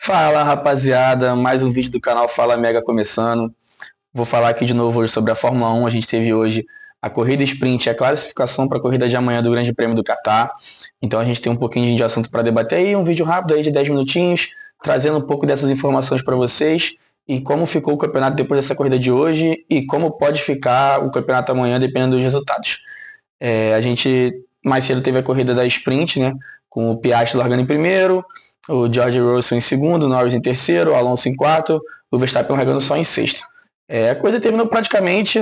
Fala rapaziada, mais um vídeo do canal Fala Mega começando. Vou falar aqui de novo hoje sobre a Fórmula 1. A gente teve hoje a corrida sprint e a classificação para a corrida de amanhã do Grande Prêmio do Catar. Então a gente tem um pouquinho de assunto para debater aí, um vídeo rápido aí de 10 minutinhos, trazendo um pouco dessas informações para vocês e como ficou o campeonato depois dessa corrida de hoje e como pode ficar o campeonato amanhã dependendo dos resultados. A gente mais cedo teve a corrida da sprint, né, com o Piastri largando em primeiro, o George Russell em segundo, o Norris em terceiro, o Alonso em quarto, o Verstappen largando só em sexto. A coisa terminou praticamente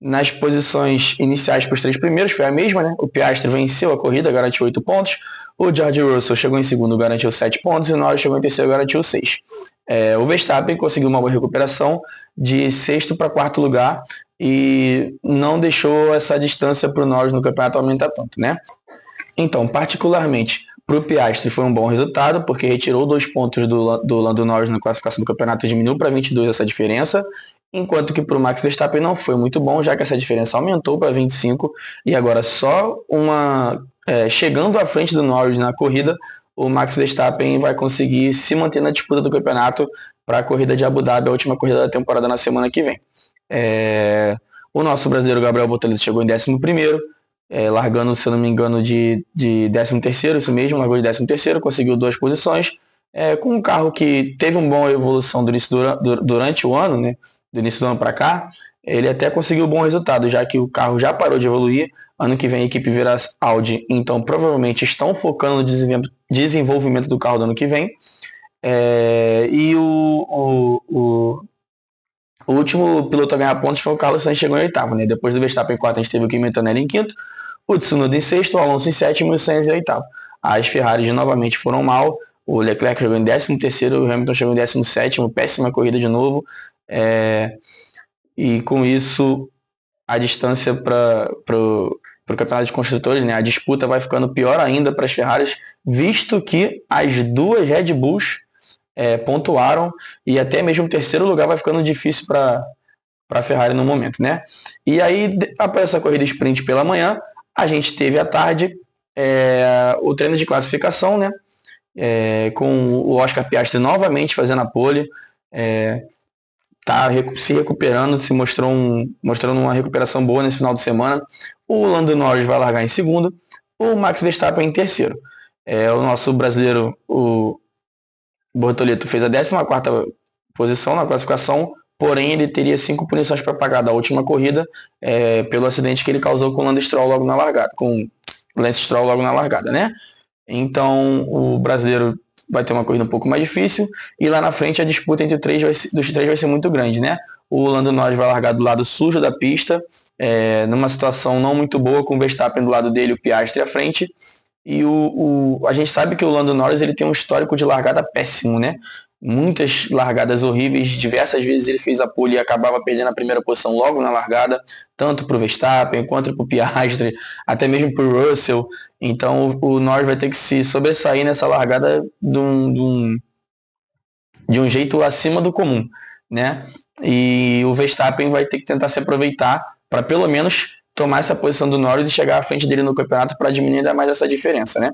nas posições iniciais para os três primeiros, foi a mesma, né? O Piastri venceu a corrida, garantiu 8 pontos, o George Russell chegou em segundo, garantiu 7 pontos, e o Norris chegou em terceiro, garantiu 6. O Verstappen conseguiu uma boa recuperação de sexto para quarto lugar e não deixou essa distância para o Norris no campeonato aumentar tanto, né? Então, particularmente para o Piastri foi um bom resultado, porque retirou 2 pontos do Lando Norris na classificação do campeonato e diminuiu para 22 essa diferença, enquanto que para o Max Verstappen não foi muito bom, já que essa diferença aumentou para 25 e agora só chegando à frente do Norris na corrida, o Max Verstappen vai conseguir se manter na disputa do campeonato para a corrida de Abu Dhabi, a última corrida da temporada na semana que vem. O nosso brasileiro Gabriel Bortoleto chegou em 11º, largando, se eu não me engano, de 13º, isso mesmo, largou de 13º, conseguiu 2 posições, com um carro que teve uma boa evolução durante o ano, né, do início do ano para cá, ele até conseguiu um bom resultado, já que o carro já parou de evoluir, ano que vem a equipe virá Audi, então provavelmente estão focando no desenvolvimento do carro do ano que vem, e o último piloto a ganhar pontos foi o Carlos Sainz, chegou em oitavo, né? Depois do Verstappen em quarto, a gente teve o Kimi Antonelli em quinto, o Tsunoda em sexto, o Alonso em sétimo e o Sainz em oitavo. As Ferraris novamente foram mal, o Leclerc chegou em 13º, o Hamilton chegou em 17º, péssima corrida de novo, e com isso a distância para o campeonato de construtores, né? A disputa vai ficando pior ainda para as Ferraris, visto que as duas Red Bulls pontuaram e até mesmo o terceiro lugar vai ficando difícil para a Ferrari no momento, né? E aí, após essa corrida sprint pela manhã, a gente teve à tarde o treino de classificação, né? Com o Oscar Piastri novamente fazendo a pole, se recuperando, mostrando uma recuperação boa nesse final de semana. O Lando Norris vai largar em segundo, o Max Verstappen em terceiro. O nosso brasileiro, o Bortoleto, fez a 14ª posição na classificação, porém ele teria 5 punições para pagar da última corrida pelo acidente que ele causou com o Lance Stroll logo na largada, né? Então o brasileiro vai ter uma corrida um pouco mais difícil e lá na frente a disputa entre dos três vai ser muito grande, né? O Lando Norris vai largar do lado sujo da pista, numa situação não muito boa, com o Verstappen do lado dele, o Piastri à frente. E a gente sabe que o Lando Norris ele tem um histórico de largada péssimo, né? Muitas largadas horríveis, diversas vezes ele fez a pole e acabava perdendo a primeira posição logo na largada, tanto para o Verstappen quanto para o Piastri, até mesmo para o Russell. Então o Norris vai ter que se sobressair nessa largada de um jeito acima do comum, né? E o Verstappen vai ter que tentar se aproveitar para pelo menos tomar essa posição do Norris e chegar à frente dele no campeonato para diminuir ainda mais essa diferença, né?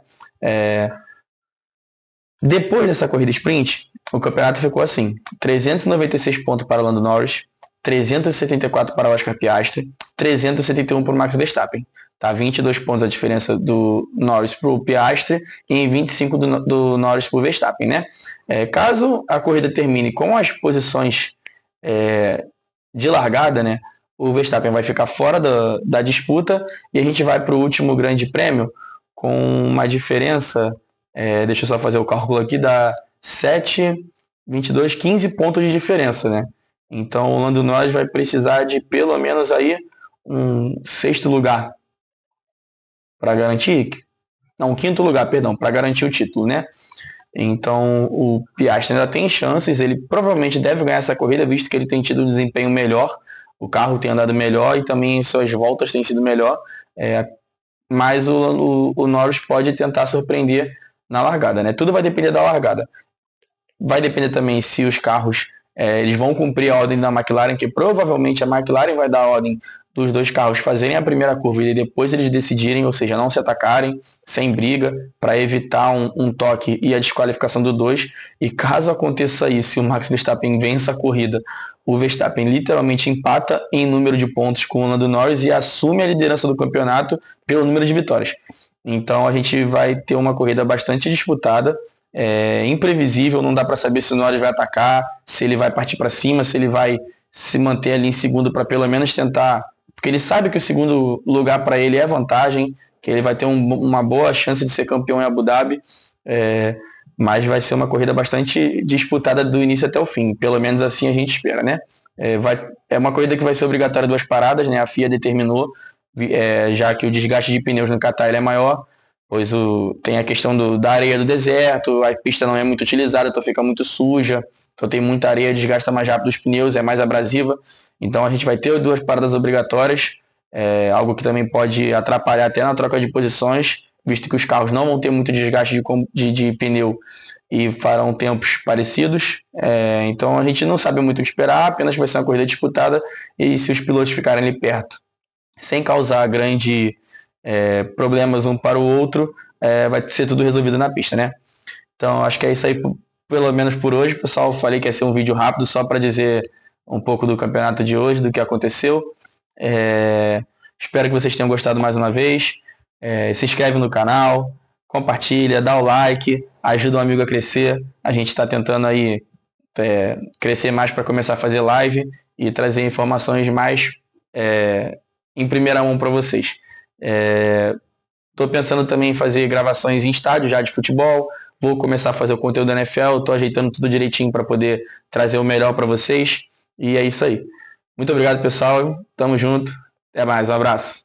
Depois dessa corrida sprint, o campeonato ficou assim: 396 pontos para o Lando Norris, 374 para o Oscar Piastri, 371 para o Max Verstappen. Tá? 22 pontos a diferença do Norris para o Piastri e 25 do Norris para o Verstappen, né? Caso a corrida termine com as posições de largada, né, o Verstappen vai ficar fora da disputa e a gente vai para o último grande prêmio com uma diferença, deixa eu só fazer o cálculo aqui, dá 7, 22, 15 pontos de diferença, né? Então o Lando Norris vai precisar de pelo menos aí um sexto lugar para garantir, não, um quinto lugar, perdão, para garantir o título, né? Então o Piastri ainda tem chances, ele provavelmente deve ganhar essa corrida, visto que ele tem tido um desempenho melhor, o carro tem andado melhor e também suas voltas têm sido melhor, mas o Norris pode tentar surpreender na largada, né? Tudo vai depender da largada. Vai depender também se os carros Eles vão cumprir a ordem da McLaren, que provavelmente a McLaren vai dar a ordem dos dois carros fazerem a primeira curva e depois eles decidirem, ou seja, não se atacarem, sem briga, para evitar um toque e a desqualificação do 2. E caso aconteça isso e o Max Verstappen vença a corrida, o Verstappen literalmente empata em número de pontos com o Lando Norris e assume a liderança do campeonato pelo número de vitórias. Então a gente vai ter uma corrida bastante disputada, imprevisível, não dá para saber se o Norris vai atacar, se ele vai partir para cima, se ele vai se manter ali em segundo para pelo menos tentar, porque ele sabe que o segundo lugar para ele é vantagem, que ele vai ter uma boa chance de ser campeão em Abu Dhabi, mas vai ser uma corrida bastante disputada do início até o fim, pelo menos assim a gente espera, né? É uma corrida que vai ser obrigatória 2 paradas, né? A FIA determinou, já que o desgaste de pneus no Qatar é maior, pois tem a questão da areia do deserto, a pista não é muito utilizada, então fica muito suja, então tem muita areia, desgasta mais rápido os pneus, é mais abrasiva, então a gente vai ter 2 paradas obrigatórias, algo que também pode atrapalhar até na troca de posições, visto que os carros não vão ter muito desgaste de pneu e farão tempos parecidos, então a gente não sabe muito o que esperar, apenas vai ser uma corrida disputada e se os pilotos ficarem ali perto, sem causar grande problemas um para o outro, vai ser tudo resolvido na pista, né? Então acho que é isso aí, pelo menos por hoje, pessoal. Falei que ia ser um vídeo rápido só para dizer um pouco do campeonato de hoje, do que aconteceu. Espero que vocês tenham gostado mais uma vez. Se inscreve no canal, compartilha, dá o like, ajuda o amigo a crescer. A gente está tentando aí crescer mais para começar a fazer live e trazer informações mais em primeira mão para vocês. Estou pensando também em fazer gravações em estádio já de futebol. Vou começar a fazer o conteúdo da NFL. Estou ajeitando tudo direitinho para poder trazer o melhor para vocês. E é isso aí. Muito obrigado, pessoal. Tamo junto. Até mais. Um abraço.